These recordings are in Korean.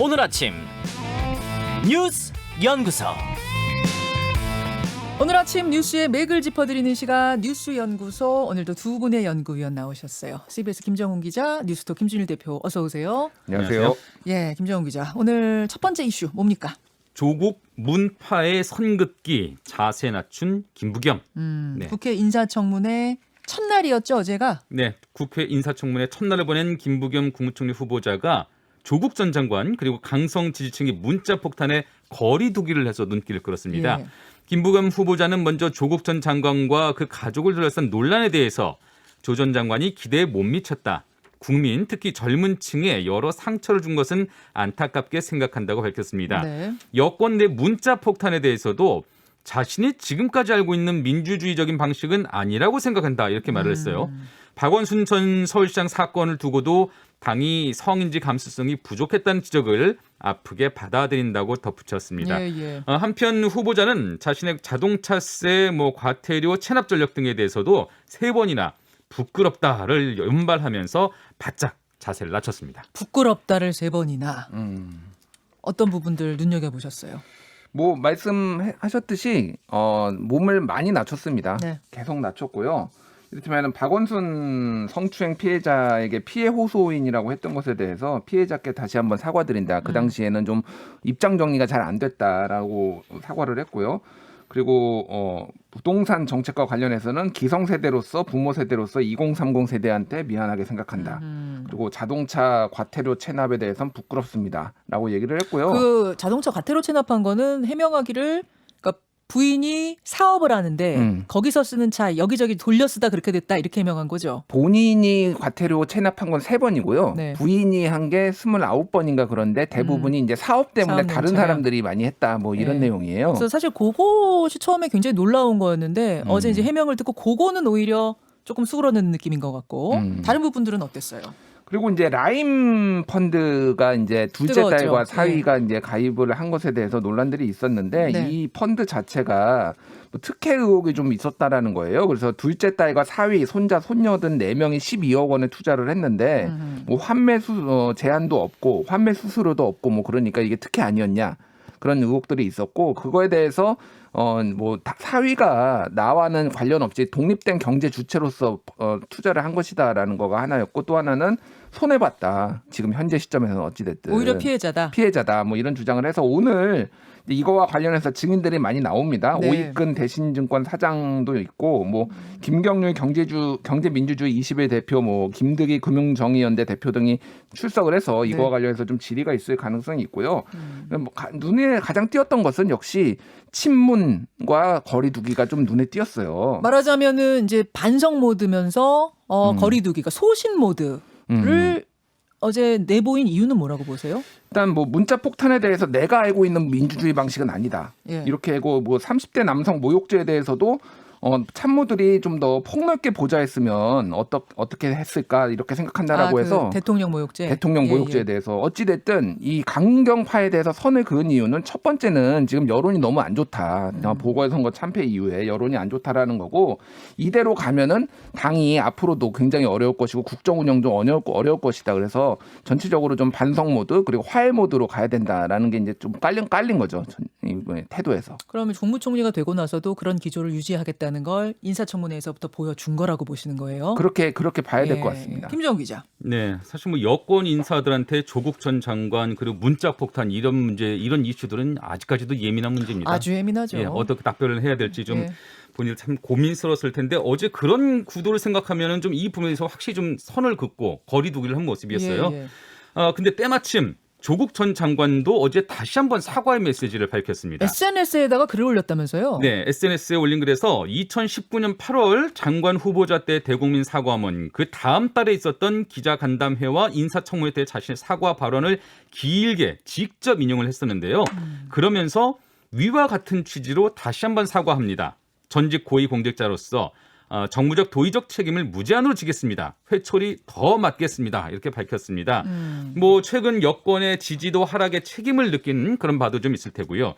오늘 아침 뉴스 연구소. 오늘 아침 뉴스의 맥을 짚어드리는 시간 뉴스 연구소. 오늘도 두 분의 연구위원 나오셨어요. CBS 김정훈 기자, 뉴스톱 김준일 대표, 어서 오세요. 안녕하세요. 예, 김정훈 기자. 오늘 첫 번째 이슈 뭡니까? 조국 문파의 선긋기 자세 낮춘 김부겸. 네. 국회 인사청문회 첫날이었죠, 어제가? 네, 국회 인사청문회 첫날을 보낸 김부겸 국무총리 후보자가 조국 전 장관 그리고 강성 지지층이 문자 폭탄에 거리 두기를 해서 눈길을 끌었습니다. 예. 김부겸 후보자는 먼저 조국 전 장관과 그 가족을 둘러싼 논란에 대해서 조 전 장관이 기대에 못 미쳤다. 국민, 특히 젊은 층에 여러 상처를 준 것은 안타깝게 생각한다고 밝혔습니다. 네. 여권 내 문자 폭탄에 대해서도 자신이 지금까지 알고 있는 민주주의적인 방식은 아니라고 생각한다. 이렇게 말을 했어요. 박원순 전 서울시장 사건을 두고도 당이 성인지 감수성이 부족했다는 지적을 아프게 받아들인다고 덧붙였습니다. 예. 한편 후보자는 자신의 자동차세, 과태료, 체납 전력 등에 대해서도 3번이나 부끄럽다를 연발하면서 바짝 자세를 낮췄습니다. 부끄럽다를 3번이나. 어떤 부분들 눈여겨보셨어요? 말씀하셨듯이 몸을 많이 낮췄습니다. 네. 계속 낮췄고요. 이를테면 박원순 성추행 피해자에게 피해 호소인이라고 했던 것에 대해서 피해자께 다시 한번 사과드린다. 그 당시에는 좀 입장 정리가 잘 안 됐다라고 사과를 했고요. 그리고 부동산 정책과 관련해서는 기성세대로서 부모 세대로서 2030 세대한테 미안하게 생각한다. 그리고 자동차 과태료 체납에 대해서는 부끄럽습니다라고 얘기를 했고요. 그 자동차 과태료 체납한 거는 해명하기를, 그러니까 부인이 사업을 하는데 거기서 쓰는 차 여기저기 돌려 쓰다 그렇게 됐다 이렇게 해명한 거죠. 본인이 과태료 체납한 건 3번이고요. 네. 부인이 한 게 29번인가 그런데 대부분이 이제 사업 때문에 사업 다른 문제야. 사람들이 많이 했다. 이런 네. 내용이에요. 그래서 사실 그것이 처음에 굉장히 놀라운 거였는데 어제 이제 해명을 듣고 그거는 오히려 조금 수그러는 느낌인 것 같고 다른 부분들은 어땠어요? 그리고 이제 라임 펀드가 이제 둘째 뜨거웠죠. 딸과 사위가 이제 가입을 한 것에 대해서 논란들이 있었는데 네. 이 펀드 자체가 특혜 의혹이 좀 있었다라는 거예요. 그래서 둘째 딸과 사위, 손자, 손녀 등 4명이 12억 원을 투자를 했는데 환매 제한도 없고 환매 수수료도 없고 그러니까 이게 특혜 아니었냐 그런 의혹들이 있었고 그거에 대해서 사위가 나와는 관련 없이 독립된 경제 주체로서 투자를 한 것이다라는 거가 하나였고 또 하나는 손해봤다. 지금 현재 시점에서는 어찌됐든. 오히려 피해자다. 이런 주장을 해서 오늘 이거와 관련해서 증인들이 많이 나옵니다. 네. 오익근 대신증권 사장도 있고 김경률 경제민주주의 20일 대표 김득희 금융정의연대 대표 등이 출석을 해서 이거와 관련해서 좀 질의가 있을 가능성이 있고요. 눈에 가장 띄었던 것은 역시 친문과 거리두기가 좀 눈에 띄었어요. 말하자면은 이제 반성 모드면서 거리두기가 소신 모드를 어제 내보인 이유는 뭐라고 보세요? 일단 문자 폭탄에 대해서 내가 알고 있는 민주주의 방식은 아니다. 예. 이렇게 하고 30대 남성 모욕죄에 대해서도 참모들이 좀 더 폭넓게 보자 했으면 어떻게 했을까 이렇게 생각한다라고 해서 대통령 모욕죄. 대통령 모욕죄에 대해서 어찌 됐든 이 강경파에 대해서 선을 그은 이유는 첫 번째는 지금 여론이 너무 안 좋다. 보궐선거 참패 이후에 여론이 안 좋다라는 거고 이대로 가면은 당이 앞으로도 굉장히 어려울 것이고 국정 운영도 어려울 것이다. 그래서 전체적으로 좀 반성 모드 그리고 화해 모드로 가야 된다라는 게 이제 좀 깔린 거죠. 이번에 태도에서. 그러면 국무총리가 되고 나서도 그런 기조를 유지하겠다는 걸 인사청문회에서부터 보여준 거라고 보시는 거예요? 그렇게 봐야 될 것 같습니다. 김정은 기자. 네, 사실 여권 인사들한테 조국 전 장관 그리고 문자 폭탄 이런 문제, 이런 이슈들은 아직까지도 예민한 문제입니다. 아주 예민하죠. 예, 어떻게 답변을 해야 될지 좀 예. 본인들 참 고민스러웠을 텐데 어제 그런 구도를 생각하면은 좀 이 부분에서 확실히 좀 선을 긋고 거리두기를 한 모습이었어요. 예. 근데 때마침 조국 전 장관도 어제 다시 한번 사과의 메시지를 밝혔습니다. SNS에다가 글을 올렸다면서요? 네, SNS에 올린 글에서 2019년 8월 장관 후보자 때 대국민 사과문 그 다음 달에 있었던 기자간담회와 인사청문회 때 자신의 사과 발언을 길게 직접 인용을 했었는데요. 그러면서 위와 같은 취지로 다시 한번 사과합니다. 전직 고위공직자로서 정무적 도의적 책임을 무제한으로 지겠습니다. 회초리 더 맞겠습니다. 이렇게 밝혔습니다. 최근 여권의 지지도 하락에 책임을 느낀 그런 바도 좀 있을 테고요.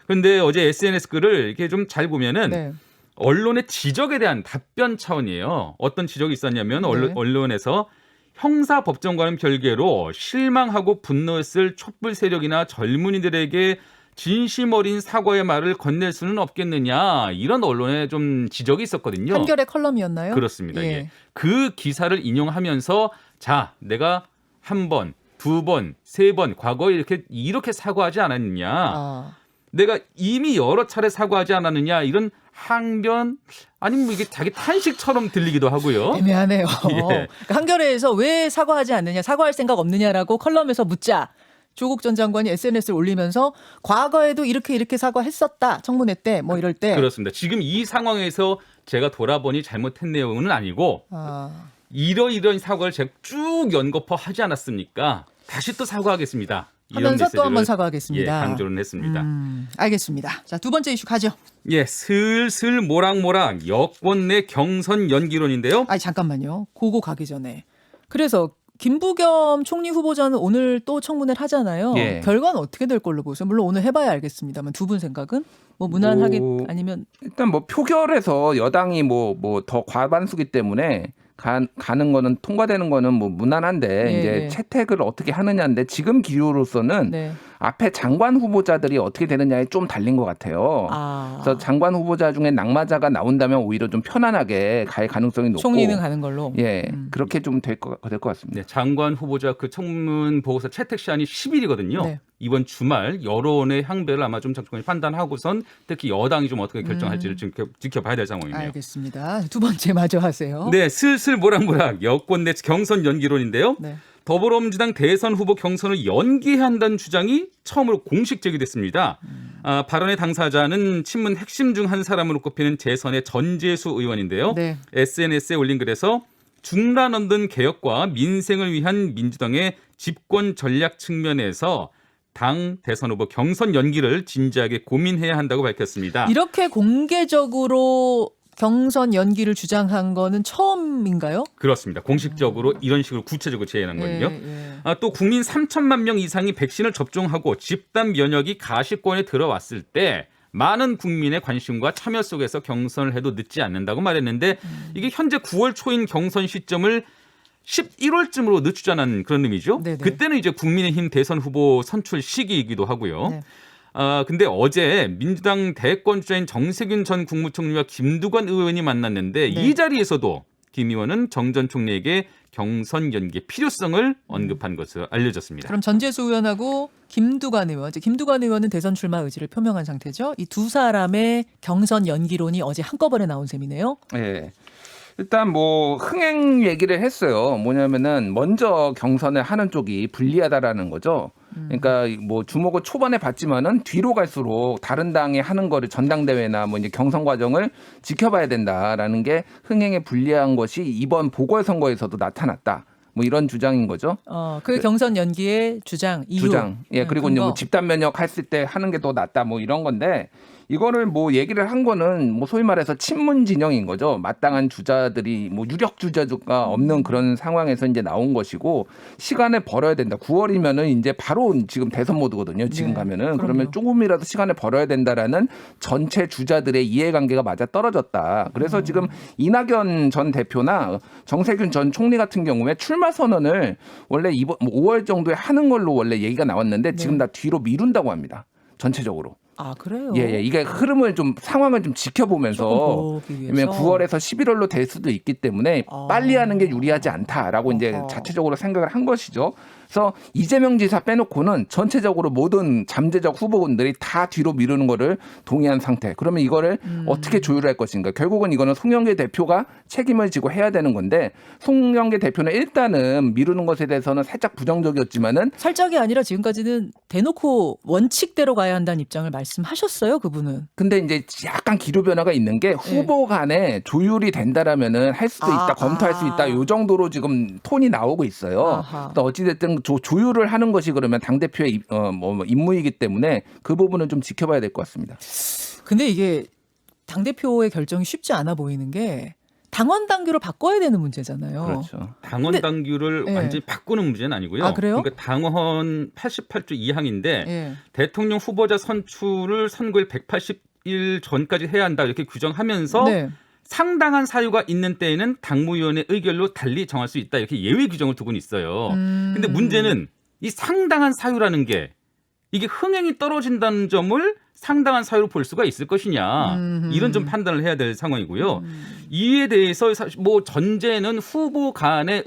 그런데 어제 SNS 글을 이렇게 좀 잘 보면은 네. 언론의 지적에 대한 답변 차원이에요. 어떤 지적이 있었냐면 네. 언론에서 형사법정과는 별개로 실망하고 분노했을 촛불 세력이나 젊은이들에게 진심 어린 사과의 말을 건넬 수는 없겠느냐 이런 언론의 좀 지적이 있었거든요. 한겨레 컬럼이었나요? 그렇습니다. 예. 예. 그 기사를 인용하면서 자 내가 한 번, 두 번, 세 번 과거에 이렇게 사과하지 않았느냐. 아. 내가 이미 여러 차례 사과하지 않았느냐 이런 항변 아니면 뭐 이게 자기 탄식처럼 들리기도 하고요. 애매하네요. 예. 그러니까 한겨레에서 왜 사과하지 않느냐, 사과할 생각 없느냐라고 컬럼에서 묻자 조국 전 장관이 SNS를 올리면서 과거에도 이렇게 사과했었다. 청문회 때 뭐 이럴 때. 그렇습니다. 지금 이 상황에서 제가 돌아보니 잘못했네요는 아니고 아. 이러이러한 사과를 제가 쭉 연거푸하지 않았습니까? 다시 또 사과하겠습니다. 이런 하면서 또 메시지를, 한번 사과하겠습니다. 예, 강조를 했습니다. 알겠습니다. 자, 두 번째 이슈 가죠. 예, 슬슬 모락모락 여권 내 경선 연기론인데요. 아니 잠깐만요. 그거 가기 전에. 그래서 김부겸 총리 후보자는 오늘 또 청문회를 하잖아요. 예. 결과는 어떻게 될 걸로 보세요? 물론 오늘 해봐야 알겠습니다만 두 분 생각은 뭐 무난하게 아니면 일단 뭐 표결에서 여당이 뭐 더 과반수기 때문에 가는 거는 통과되는 거는 뭐 무난한데 예, 이제 예. 채택을 어떻게 하느냐인데 지금 기류로서는 네. 앞에 장관 후보자들이 어떻게 되느냐에 좀 달린 것 같아요. 아. 그래서 장관 후보자 중에 낙마자가 나온다면 오히려 좀 편안하게 갈 가능성이 높고 총리는 가는 걸로. 예 그렇게 좀 될 것 같습니다. 네, 장관 후보자 그 청문 보고서 채택 시한이 10일이거든요. 네. 이번 주말 여론의 향배를 아마 좀 정권이 판단하고선 특히 여당이 좀 어떻게 결정할지를 지켜봐야 될 상황이네요. 알겠습니다. 두 번째 마저 하세요. 네, 슬슬 모락모락 여권 내 경선 연기론인데요. 네. 더불어민주당 대선 후보 경선을 연기해야 한다는 주장이 처음으로 공식 제기됐습니다. 발언의 당사자는 친문 핵심 중 한 사람으로 꼽히는 재선의 전재수 의원인데요. 네. SNS에 올린 글에서 중란 없는 개혁과 민생을 위한 민주당의 집권 전략 측면에서 당 대선 후보 경선 연기를 진지하게 고민해야 한다고 밝혔습니다. 이렇게 공개적으로 경선 연기를 주장한 거는 처음인가요? 그렇습니다. 공식적으로 이런 식으로 구체적으로 제안한 거는요. 예. 또 국민 3천만 명 이상이 백신을 접종하고 집단 면역이 가시권에 들어왔을 때 많은 국민의 관심과 참여 속에서 경선을 해도 늦지 않는다고 말했는데 이게 현재 9월 초인 경선 시점을 11월쯤으로 늦추자는 그런 의미죠. 네네. 그때는 이제 국민의힘 대선 후보 선출 시기이기도 하고요. 네. 근데 어제 민주당 대권 주자인 정세균 전 국무총리와 김두관 의원이 만났는데 네. 이 자리에서도 김 의원은 정 전 총리에게 경선 연기의 필요성을 언급한 것으로 알려졌습니다. 그럼 전재수 의원하고 김두관 의원, 이제 김두관 의원은 대선 출마 의지를 표명한 상태죠. 이 두 사람의 경선 연기론이 어제 한꺼번에 나온 셈이네요. 예. 일단 뭐 흥행 얘기를 했어요. 뭐냐면은 먼저 경선을 하는 쪽이 불리하다라는 거죠. 그러니까 뭐 주목을 초반에 받지만은 뒤로 갈수록 다른 당이 하는 거를 전당대회나 뭐 이제 경선 과정을 지켜봐야 된다라는 게 흥행에 불리한 것이 이번 보궐선거에서도 나타났다. 뭐 이런 주장인 거죠. 그 경선 연기의 이유. 예, 그리고 이제 뭐 집단 면역 했을 때 하는 게 더 낫다 뭐 이런 건데 이거를 뭐 얘기를 한 거는 뭐 소위 말해서 친문 진영인 거죠. 마땅한 주자들이 뭐 유력 주자가 없는 그런 상황에서 이제 나온 것이고 시간을 벌어야 된다. 9월이면은 이제 바로 지금 대선 모드거든요. 지금 네, 가면은 그럼요. 그러면 조금이라도 시간을 벌어야 된다라는 전체 주자들의 이해관계가 맞아 떨어졌다. 그래서 지금 이낙연 전 대표나 정세균 전 총리 같은 경우에 출마 선언을 원래 이번 5월 정도에 하는 걸로 원래 얘기가 나왔는데 지금 다 뒤로 미룬다고 합니다. 전체적으로. 아 그래요? 예, 이게 흐름을 좀 상황을 좀 지켜보면서 조금 보기 위해서. 왜냐면 9월에서 11월로 될 수도 있기 때문에 빨리 하는 게 유리하지 않다라고 이제 자체적으로 생각을 한 것이죠. 그래서 이재명 지사 빼놓고는 전체적으로 모든 잠재적 후보군들이 다 뒤로 미루는 거를 동의한 상태. 그러면 이거를 어떻게 조율할 것인가? 결국은 이거는 송영길 대표가 책임을 지고 해야 되는 건데 송영길 대표는 일단은 미루는 것에 대해서는 살짝 부정적이었지만은 살짝이 아니라 지금까지는 대놓고 원칙대로 가야 한다는 입장을 말씀하셨어요, 그분은. 근데 이제 약간 기류 변화가 있는 게 후보 간에 조율이 된다라면은 할 수도 있다, 검토할 수 있다. 요 정도로 지금 톤이 나오고 있어요. 또 어찌 됐든 조율을 하는 것이 그러면 당 대표의 임무이기 때문에 그 부분은 좀 지켜봐야 될 것 같습니다. 근데 이게 당 대표의 결정이 쉽지 않아 보이는 게 당원 당규를 바꿔야 되는 문제잖아요. 그렇죠. 당원 당규를 예. 완전히 바꾸는 문제는 아니고요. 아, 그래요? 그러니까 당원 88조 2항인데 예. 대통령 후보자 선출을 선거일 180일 전까지 해야 한다 이렇게 규정하면서 네. 상당한 사유가 있는 때에는 당무위원회 의결로 달리 정할 수 있다 이렇게 예외 규정을 두고는 있어요. 근데 문제는 이 상당한 사유라는 게 이게 흥행이 떨어진다는 점을 상당한 사유로 볼 수가 있을 것이냐 이런 좀 판단을 해야 될 상황이고요. 이에 대해서 사실 뭐 전제는 후보 간의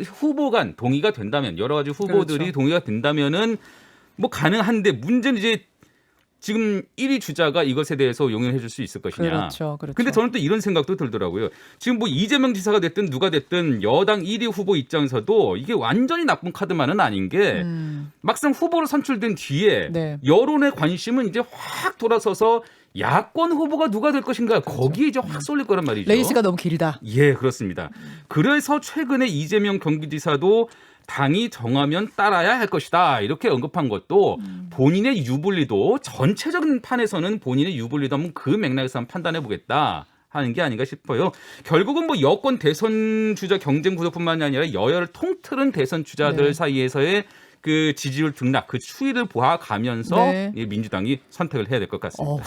후보 간 동의가 된다면 여러 가지 후보들이 그렇죠. 동의가 된다면은 뭐 가능한데 문제는 이제 지금 1위 주자가 이것에 대해서 용인해 줄 수 있을 것이냐. 그렇죠. 그렇죠. 근데 저는 또 이런 생각도 들더라고요. 지금 뭐 이재명 지사가 됐든 누가 됐든 여당 1위 후보 입장에서도 이게 완전히 나쁜 카드만은 아닌 게 막상 후보로 선출된 뒤에 네. 여론의 관심은 이제 확 돌아서서 야권 후보가 누가 될 것인가 거기에 이제 확 쏠릴 거란 말이죠. 레이스가 너무 길다. 예, 그렇습니다. 그래서 최근에 이재명 경기지사도 당이 정하면 따라야 할 것이다 이렇게 언급한 것도 본인의 유불리도 전체적인 판에서는 본인의 유불리도 한번 그 맥락에서 한번 판단해 보겠다 하는 게 아닌가 싶어요. 결국은 뭐 여권 대선 주자 경쟁 구도뿐만이 아니라 여야를 통틀은 대선 주자들 네. 사이에서의 그 지지율 등락, 그 추이를 보아가면서 네. 이 민주당이 선택을 해야 될 것 같습니다.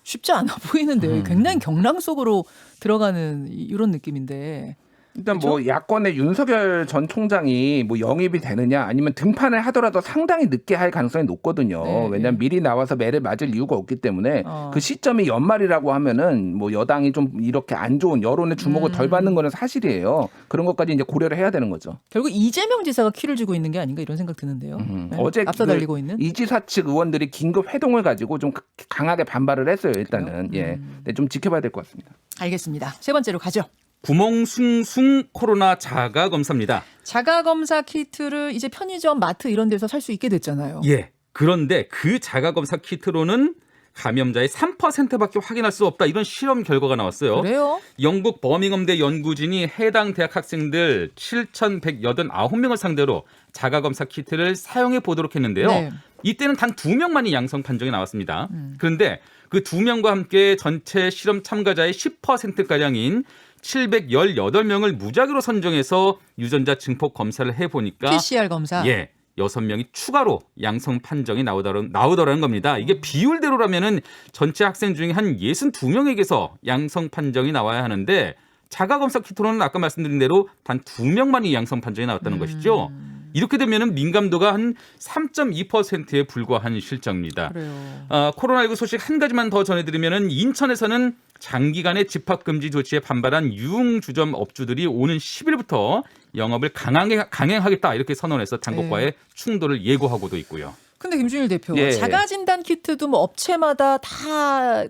쉽지 않아 보이는데 굉장히 경랑 속으로 들어가는 이런 느낌인데. 일단 그렇죠? 뭐 야권의 윤석열 전 총장이 뭐 영입이 되느냐 아니면 등판을 하더라도 상당히 늦게 할 가능성이 높거든요. 네, 왜냐하면 네. 미리 나와서 매를 맞을 이유가 없기 때문에 어. 그 시점이 연말이라고 하면은 뭐 여당이 좀 이렇게 안 좋은 여론의 주목을 덜 받는 거는 사실이에요. 그런 것까지 이제 고려를 해야 되는 거죠. 결국 이재명 지사가 키를 쥐고 있는 게 아닌가 이런 생각 드는데요. 네. 어제 앞서 달리고 있는. 이지사 측 의원들이 긴급 회동을 가지고 좀 강하게 반발을 했어요. 일단은 예, 네, 좀 지켜봐야 될 것 같습니다. 알겠습니다. 세 번째로 가죠. 구멍 숭숭 코로나 자가 검사입니다. 자가 검사 키트를 이제 편의점, 마트 이런 데서 살 수 있게 됐잖아요. 예. 그런데 그 자가 검사 키트로는 감염자의 3%밖에 확인할 수 없다. 이런 실험 결과가 나왔어요. 그래요? 영국 버밍엄대 연구진이 해당 대학 학생들 7,189명을 상대로 자가 검사 키트를 사용해 보도록 했는데요. 네. 이때는 단 2명만이 양성 판정이 나왔습니다. 그런데 그 2명과 함께 전체 실험 참가자의 10%가량인 718명을 무작위로 선정해서 유전자 증폭 검사를 해보니까 PCR 검사. 예, 6명이 추가로 양성 판정이 나오더라는 겁니다. 이게 비율대로라면은 전체 학생 중에 한 62명에게서 양성 판정이 나와야 하는데 자가 검사 키트로는 아까 말씀드린 대로 단 2명만이 양성 판정이 나왔다는 것이죠. 이렇게 되면은 민감도가 한 3.2%에 불과한 실정입니다. 그래요. 코로나19 소식 한 가지만 더 전해드리면은 인천에서는 장기간의 집합금지 조치에 반발한 유흥주점 업주들이 오는 10일부터 영업을 강행하겠다 이렇게 선언해서 당국과의 충돌을 예고하고도 있고요. 근데 김준일 대표, 예. 자가 진단 키트도 뭐 업체마다 다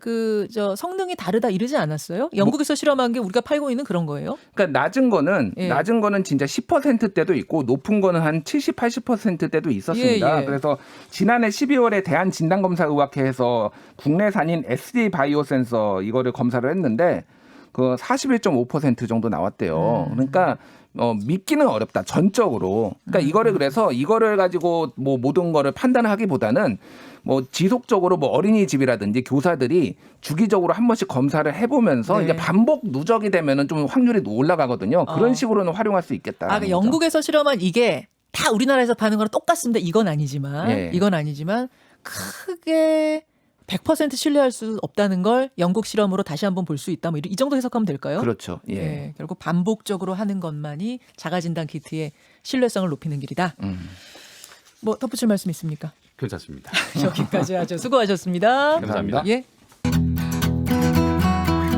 성능이 다르다 이러지 않았어요? 영국에서 실험한 게 우리가 팔고 있는 그런 거예요? 그러니까 낮은 거는 예. 진짜 10%대도 있고 높은 거는 한 70, 80%대도 있었습니다. 예, 예. 그래서 지난해 12월에 대한진단검사의학회에서 국내산인 SD 바이오센서 이거를 검사를 했는데 그 41.5% 정도 나왔대요. 그러니까 믿기는 어렵다. 전적으로. 그러니까 이거를 가지고 뭐 모든 거를 판단하기보다는 뭐 지속적으로 뭐 어린이집이라든지 교사들이 주기적으로 한 번씩 검사를 해보면서 네. 이제 반복 누적이 되면은 좀 확률이 올라가거든요. 그런 식으로는 활용할 수 있겠다. 그러니까 영국에서 실험한 이게 다 우리나라에서 파는 거랑 똑같습니다. 이건 아니지만 크게 100% 신뢰할 수 없다는 걸 영국 실험으로 다시 한번 볼 수 있다. 뭐 이 정도 해석하면 될까요? 그렇죠. 예. 네, 결국 반복적으로 하는 것만이 자가진단 키트의 신뢰성을 높이는 길이다. 뭐 덧붙일 말씀 있습니까? 괜찮습니다. 여기까지 하죠. 수고하셨습니다. 감사합니다. 예.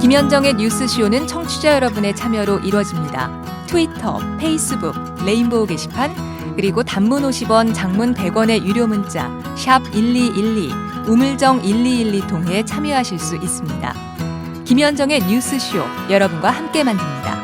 김현정의 뉴스쇼는 청취자 여러분의 참여로 이루어집니다. 트위터, 페이스북, 레인보우 게시판, 그리고 단문 50원, 장문 100원의 유료 문자 샵 1212, 우물정 1212 통해 참여하실 수 있습니다. 김현정의 뉴스쇼, 여러분과 함께 만듭니다.